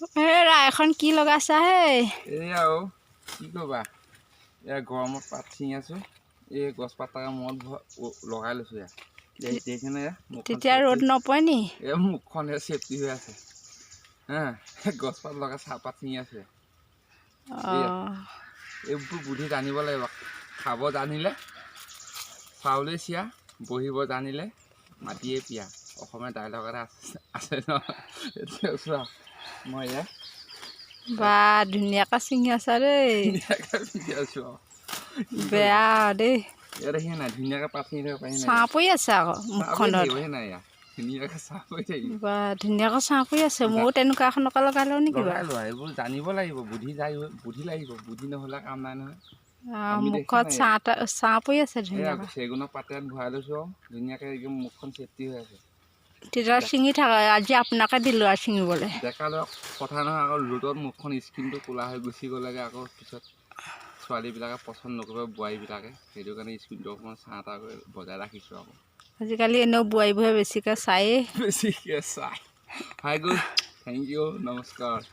এখন কি লগাইছা হে? এয়া ও কি কবা এয়া গৰমত পাত ছিঙি আছো এই গছপাত তাৰ মূৰত লগাই লৈছো এয়া দেখিছেনে তেতিয়া ৰ'দ নপৰে নি? এই মুখখন চেফটি হৈ আছে গছপাত লগাই চাহপাত ছিঙি আছে এয়া এইবোৰ বুদ্ধি জানিব লাগিব খাব জানিলে চাউলে চিয়া বহিব জানিলে মাটিয়ে পিয়া অসমীয়া ডাইলগ এটা আছে ন এতিয়া চোৱা মই এয়া বা ধুনীয়াকৈ ছিঙি আছা দেই বেয়া দেই ইয়াত দেখি নাই ধুনীয়াকৈ পাত ছিঙি থাকিব পাৰি নাই ছাঁ পৰি আছে আকৌ মুখখনত নাই ইয়াত ধুনীয়াকৈ চাহ পৰি থাকিব বা ধুনীয়াকৈ ছাঁ পৰি আছে ময়ো তেনেকুৱা এখনকে লগাই লওঁ নেকি লগাই লোৱা এইবোৰ জানিব লাগিব বুদ্ধি লাগিব বুদ্ধি নহ'লে কাম নাই নহয় মুখত ছাঁ পৰি আছে ধুনীয়াকৈ চেগুনৰ পাতে ভৰাই লৈছোঁ আৰু ধুনীয়াকৈ একদম মুখখন চেফটি হৈ আছে তেতিয়া ছিঙি থাকা আজি আপোনাকে দিলোঁ আৰু ছিঙিবলৈ ডেকা ল'ৰা কথা নহয় আকৌ ৰ'দত মুখখন স্কিনটো ক'লা হৈ গুচি গ'লেগৈ আকৌ পিছত ছোৱালীবিলাকে পচন্দ নকৰিব বোৱাৰীবিলাকে সেইটো কাৰণে স্কিনটো অকণমান ছাঁ তাহ কৰি বজাই ৰাখিছোঁ আকৌ আজিকালি এনেও বোৱাৰীবোৰে বেছিকৈ চায়েই চাই হাই গুড থেংক ইউ নমস্কাৰ